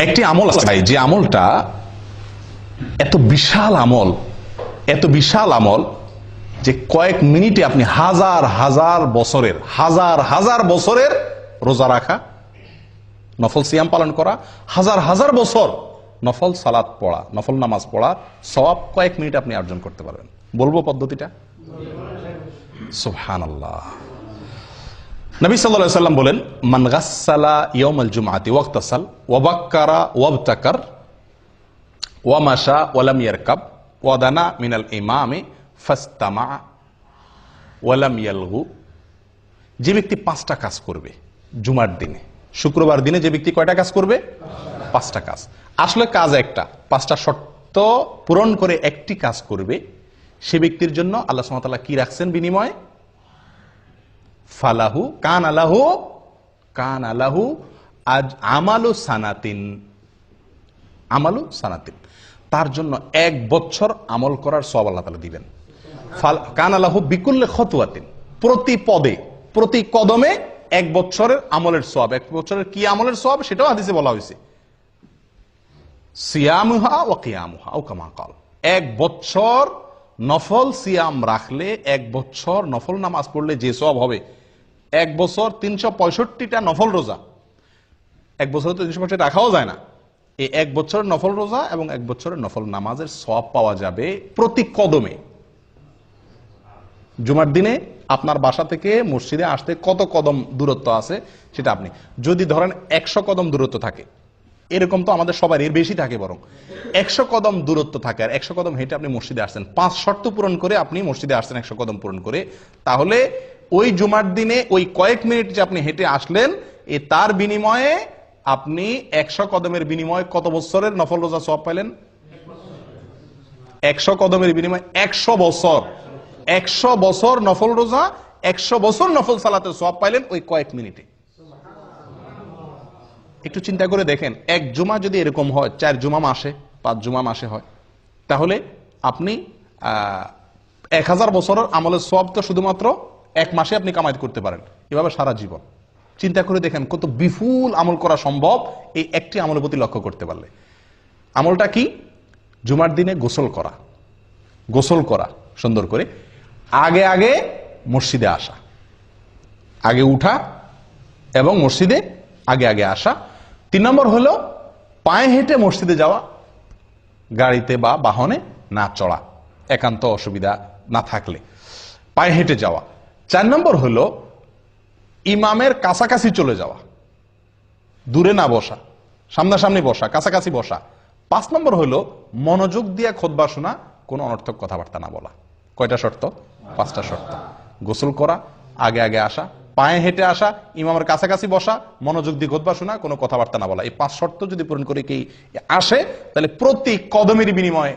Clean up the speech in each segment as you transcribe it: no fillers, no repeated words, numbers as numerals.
একটি আমল আছে ভাই, যে আমলটা এত বিশাল আমল যে কয়েক মিনিটে আপনি হাজার হাজার বছরের রোজা রাখা, নফল সিয়াম পালন করা, হাজার বছর নফল সালাত পড়া, নফল নামাজ পড়া সওয়াব কয়েক মিনিট আপনি অর্জন করতে পারবেন। বলবো পদ্ধতিটা? সুবহানাল্লাহ। নবী সাল্লাল্লাহু আলাইহি ওয়াসাল্লাম বলেন, মান গাসসালা ইয়াউমাল জুমআতি ওয়াক্তাসাল ওয়া বাক্কারা ওয়াবতাকার ওয়া মাশা ওয়া লাম ইয়ারকাব ওয়া দানা মিনাল ইমামি ফাস্তামা ওয়া লাম ইয়ালগু। যে ব্যক্তি 5টা কাজ করবে জুমার দিনে, শুক্রবার দিনে যে ব্যক্তি কয়টা কাজ করবে? 5টা কাজ। আসলে কাজ একটা, 5টা শর্ত পূরণ করে একটি কাজ করবে, সে ব্যক্তির জন্য আল্লাহ সুবহানাহু ওয়া তাআলা কি রাখছেন বিনিময়? ফালাহু কান আলাহু আজ আমালু সানাতিন, তার জন্য 1 বছর আমল করার সওয়াব আল্লাহ তাআলা দিবেন। কান আলাহু বিকুল্লি খতওয়াতিন, প্রতি পদে প্রতি কদমে 1 বছরের আমলের সওয়াব। 1 বছরের কি আমলের সওয়াব সেটাও হাদিসে বলা হয়েছে, সিয়ামুহা ওয়া কিয়ামুহা ও কামা ক্বাল। 1 বছর নফল সিয়াম রাখলে, 1 বছর নফল নামাজ পড়লে যে সওয়াব হবে, 1 বছর 365টা নফল রোজা, 1 বছর তো 365 রাখাও যায় না, এই 1 বছরের নফল রোজা এবং 1 বছরের নফল নামাজের সওয়াব পাওয়া যাবে প্রতি কদমে। জুমার দিনে আপনার বাসা থেকে মসজিদে আসতে কত কদম দূরত্ব আছে সেটা আপনি যদি ধরেন 100 কদম দূরত্ব থাকে, এরকম তো আমাদের সবার এর বেশি থাকে, বরং 100 কদম দূরত্ব থাকে, আর 100 কদম হেঁটে আপনি মসজিদে আসছেন, 5 শর্ত পূরণ করে আপনি মসজিদে আসছেন 100 কদম পূরণ করে, তাহলে ওই জুমার দিনে ওই কয়েক মিনিট যে আপনি হেঁটে আসলেন, তার বিনিময়ে আপনি 100 কদমের বিনিময়ে কত বছরের নফল রোজা সওয়াব পাইলেন? 100 কদমের বিনিময়ে 100 বছর, 100 বছর নফল রোজা, 100 বছর নফল সালাতের সওয়াব পাইলেন ওই কয়েক মিনিটে। একটু চিন্তা করে দেখেন, 1 জুমা যদি এরকম হয়, 4 জুমা মাসে, 5 জুমা মাসে হয়, তাহলে আপনি 1000 বছরের আমলের সওয়াব তো শুধুমাত্র 1 মাসে আপনি কামাই করতে পারেন, এভাবে সারা জীবন। চিন্তা করে দেখেন কত বিপুল আমল করা সম্ভব এই একটি আমলের প্রতি লক্ষ্য করতে পারলে। আমলটা কি? জুমার দিনে গোসল করা সুন্দর করে, আগে মসজিদে আসা, আগে উঠা এবং মসজিদে আগে আসা। 3 নম্বর হলো পায়ে হেঁটে মসজিদে যাওয়া, গাড়িতে বা বাহনে না চড়া, একান্ত অসুবিধা না থাকলে পায়ে হেঁটে যাওয়া। 4 নম্বর হলো ইমামের কাছাকাছি চলে যাওয়া, দূরে না বসা, সামনাসামনি বসা, কাছাকাছি বসা। 5 নম্বর হলো মনোযোগ দিয়ে খুতবা শোনা, কোনো অনর্থক কথাবার্তা না বলা। কয়টা শর্ত? 5টা শর্ত। গোসল করা, আগে আসা, পায়ে হেঁটে আসা, ইমামের কাছাকাছি বসা, মনোযোগ দিয়ে খুতবা শোনা, কোনো কথাবার্তা না বলা। এই 5 শর্ত যদি পূরণ করে কি আসে, তাহলে প্রতি কদমের বিনিময়ে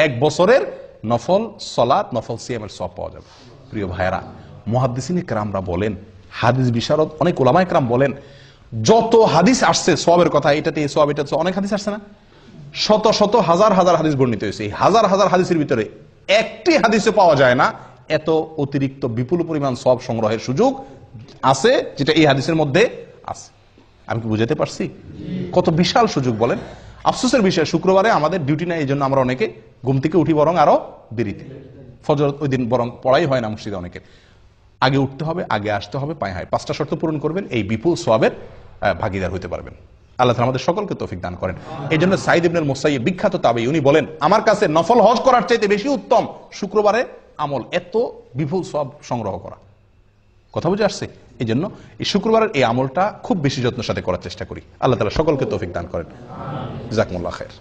1 বছরের নফল সালাত, নফল সিয়ামের সওয়াব পাওয়া যাবে। প্রিয় ভাইয়েরা, মুহাদ্দিসিন কেরামরা বলেন, হাদিস বিশারদ অনেক উলামায়ে কেরাম বলেন, যত হাদিস আসছে সওয়াবের কথা, এটাতে এই সওয়াব, এটাতে অনেক হাদিস আসছে না, শত হাজার হাদিস বর্ণিত হয়েছে। এই হাজার হাদিসের ভিতরে একটি হাদিসে পাওয়া যায় না এত অতিরিক্ত বিপুল পরিমাণ সওয়াব সংগ্রহের সুযোগ আছে যেটা এই হাদিসের মধ্যে আছে। আমি কি বুঝাতে পারছি? কত বিশাল সুযোগ বলেন। আফসোসের বিষয়, শুক্রবারে আমাদের ডিউটি নাই, এই জন্য আমরা অনেকে ঘুম থেকে উঠি বরং আরো দেরিতে, ফজর ওই দিন বরং পড়াই হয় না মসজিদে অনেকের। আগে উঠতে হবে, আগে আসতে হবে, পায়ে হয়। 5টা শর্ত পূরণ করবেন, এই বিপুল সওয়াবের ভাগীদার হতে পারবেন। আল্লাহ তাআলা আমাদের সকলকে তৌফিক দান করেন। এই জন্য সাঈদ ইবনুল মুসাইয়্যিব, বিখ্যাত তাবেঈ, উনি বলেন, আমার কাছে নফল হজ করার চাইতে বেশি উত্তম শুক্রবারে আমল, এত বিপুল সওয়াব সংগ্রহ করা। কথা বুঝে আসছে? এই জন্য এই শুক্রবারের এই আমলটা খুব বেশি যত্নের সাথে করার চেষ্টা করি। আল্লাহ তাআলা সকলকে তৌফিক দান করেন। জাযাকুমুল্লাহ খায়র।